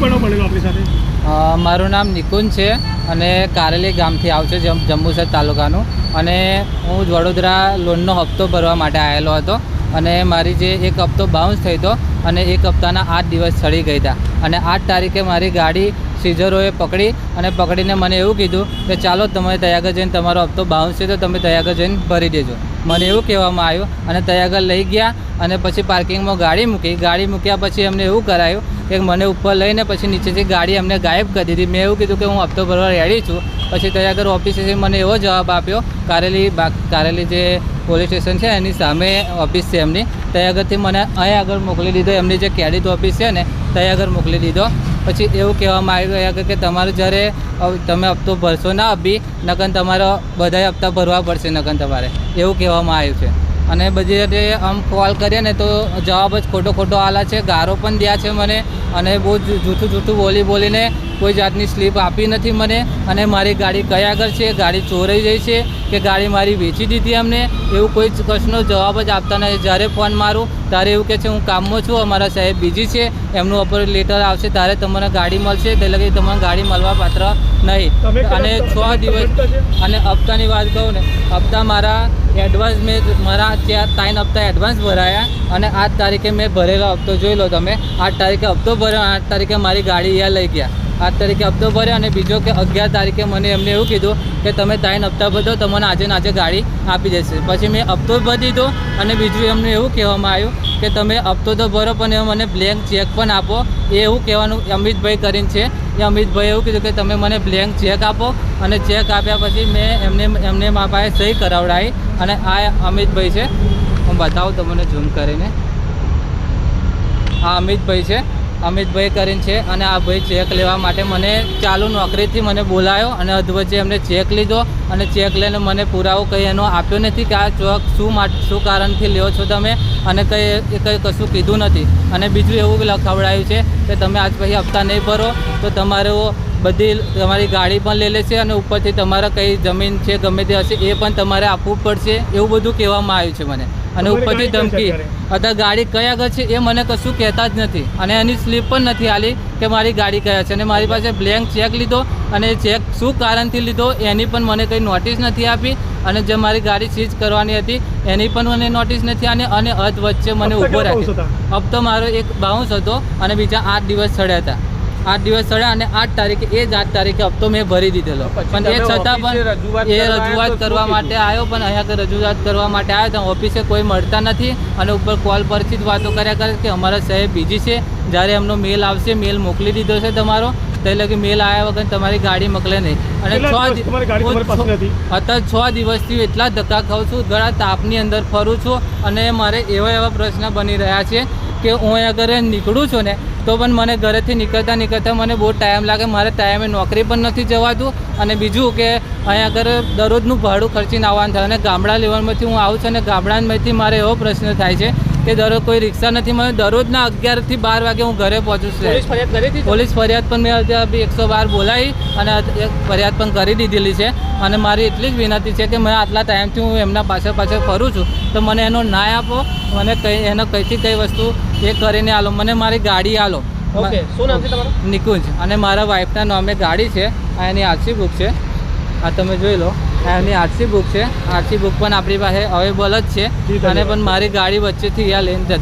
બનાવ બનેલો આપણી સાથે? મારું નામ નિકુંજ છે અને કારેલી ગામથી આવું છે, જંબુસર તાલુકાનું. અને હું વડોદરા લોનનો હપ્તો ભરવા માટે આવેલો હતો અને મારી જે એક હપ્તો બાઉન્સ થઈ હતો અને એક હપ્તાના 8 દિવસ સડી ગયા હતા. અને 8 તારીખે મારી ગાડી સીઝરોએ પકડીને મને એવું કીધું કે ચાલો તમે ત્યાં આગળ જઈને તમારો હપ્તો બાઉન્સ છે તો તમે ત્યાં આગળ જઈને ભરી દેજો. મને એવું કહેવામાં આવ્યું અને ત્યાં આગળ લઈ ગયા અને પછી પાર્કિંગમાં ગાડી મૂક્યા પછી એમને એવું કરાયું કે મને ઉપર લઈને પછી નીચેથી ગાડી એમને ગાયબ કરી દીધી. મેં એવું કીધું કે હું હપ્તો ભરવા રેડી છું. પછી ત્યાં આગળ ઓફિસેથી મને એવો જવાબ આપ્યો, કારેલી જે પોલીસ સ્ટેશન છે એની સામે ઓફિસ છે એમની, ત્યાં આગળથી મને અહીં આગળ મોકલી દીધો. એમની જે ક્રેડિટ ઓફિસ છે ને ત્યાં આગળ મોકલી દીધો. પછી એવું કહેવામાં આવ્યું કે તમારું જ્યારે તમે હપ્તો ભરશો ના બી નકર તમારો બધા હપ્તા ભરવા પડશે નકર તમારે, એવું કહેવામાં આવ્યું છે. અને બધી રીતે આમ કોલ કરીએ ને તો જવાબ જ ખોટો આલા છે, ગારો પણ દ્યા છે મને અને બહુ જૂઠું બોલીને કોઈ જાતની સ્લીપ આપી નથી મને. અને મારી ગાડી કયા આગળ છે, ગાડી ચોરાઈ ગઈ છે કે ગાડી મારી વેચી દીધી અમને, એવું કોઈ કશનો જવાબ જ આપતા નથી. જ્યારે ફોન મારું ત્યારે એવું કહે છે હું કામમાં છું, અમારા સાહેબ બીજી છે, એમનું અપર લેટર આવશે ત્યારે તમને ગાડી મળશે, તે લગી તમને ગાડી મળવા પાત્ર નહીં. અને 6 દિવસ અને હપ્તાની વાત કહું ને, હપ્તા મારા એડવાન્સ મારા 3 હપ્તા એડવાન્સ ભરાયા અને 8 તારીખે મેં ભરેલો હપ્તો જોઈ લો તમે. 8 તારીખે હપ્તો ભર્યો, 8 તારીખે મારી ગાડી અહીંયા લઈ ગયા. 8 તારીખે હપ્તો ભર્યો અને બીજો કે 11 તારીખે મને એમને એવું કીધું કે તમે 3 હપ્તા ભરો, તમને આજે ગાડી આપી દેશે. પછી મેં હપ્તો ભરી દીધો અને બીજું એમને એવું કહેવામાં આવ્યું કે તમે હપ્તો તો ભરો પણ મને બ્લેન્ક ચેક પણ આપો. એ એવું કહેવાનું અમિતભાઈ કરીને છે, એ અમિતભાઈ એવું કીધું કે તમે મને બ્લેન્ક ચેક આપો. અને ચેક આપ્યા પછી મેં એમને મારા પાસે સહી કરાવડાવી. અને આ અમિતભાઈ છે, હું બતાવું તમને ઝૂમ કરીને, આ અમિતભાઈ છે, અમિતભાઈ કરીને છે. અને આ ભાઈ ચેક લેવા માટે મને ચાલુ નોકરીથી મને બોલાયો અને અધવચ્ચે એમને ચેક લીધો અને ચેક લઈને મને પુરાવો કંઈ એનો આપ્યો નથી કે આ ચોક શું કારણથી લ્યો છો તમે, અને કંઈ કશું કીધું નથી. અને બીજું એવું લખાવડાયું છે કે તમે આજ પછી હપ્તા નહીં ભરો તો તમારી ગાડી પણ લઈ લેશે અને ઉપરથી તમારા કંઈ જમીન છે ગમે તે હશે એ પણ તમારે આપવું પડશે, એવું બધું કહેવામાં આવ્યું છે મને. અને ઉપરથી ધમકી, અત્યારે ગાડી કયા આગળ છે એ મને કશું કહેતા જ નથી અને એની સ્લીપ પણ નથી આલી કે મારી ગાડી કયા છે. અને મારી પાસે બ્લેન્ક ચેક લીધો અને ચેક શું કારણથી લીધો એની પણ મને કંઈ નોટિસ નથી આપી. અને જે મારી ગાડી સીઝ કરવાની હતી એની પણ મને નોટિસ નથી આની. અને વચ્ચે મને ઊભો રાખ્યો. હપ્તો મારો એક બાઉન્સ હતો અને બીજા 8 દિવસ સડ્યા હતા. 8 દિવસ સડ્યા અને 8 તારીખે એ જ 8 તારીખે હપ્તો મેં ભરી દીધેલો. પણ એ છતાં પણ એ રજૂઆત કરવા માટે આવ્યો, પણ અહીંયા રજૂઆત કરવા માટે આવ્યો તો ઓફિસે કોઈ મળતા નથી. અને ઉપર કોલ પરથી જ વાતો કર્યા કરે કે અમારા સાહેબ બીજી છે, જ્યારે એમનો મેલ આવશે, મેલ મોકલી દીધો છે તમારો, તે લગી મેલ આવ્યા વગર તમારી ગાડી મોકલે નહીં. અને અત્યારે 6 દિવસથી એટલા ધક્કા ખાઉં છું, ઘણા તાપની અંદર ફરું છું. અને મારે એવા પ્રશ્ન બની રહ્યા છે કે હું અગર નીકળું છું ને તો પણ મને ઘરેથી નીકળતા મને બહુ ટાઈમ લાગે, મારે ટાઈમે નોકરી પણ નથી જવાતું. અને બીજું કે અહીંયા આગળ દરરોજનું ભાડું ખર્ચીને આવવાનું થાય. અને ગામડા લેવલમાંથી હું આવું છું અને ગામડામાંથી મારે એવો પ્રશ્ન થાય છે કે દરરોજ કોઈ રિક્ષા નથી મળે. દરરોજના 11 થી 12 વાગે હું ઘરે પહોંચું છું. પોલીસ ફરિયાદ પણ મેં 112 બોલાવી અને ફરિયાદ પણ કરી દીધેલી છે. અને મારી એટલી જ વિનંતી છે કે મેં આટલા ટાઈમથી હું એમના પાછળ ફરું છું તો મને એનો ન્યાય આપો, મને એનો કઈ વસ્તુ એ કરીને આલો, મને મારી ગાડી આલો. ઓકે, શું નામ છે તમારું? નિકુંજ. અને મારા વાઈફના નામે ગાડી છે, આ એની આરસી બુક છે, આ તમે જોઈ લો, આ એની આરસી બુક છે. આરસી બુક પણ આપણી પાસે અવેલેબલ જ છે. અને પણ મારી ગાડી વચ્ચેથી અહીંયા લઈને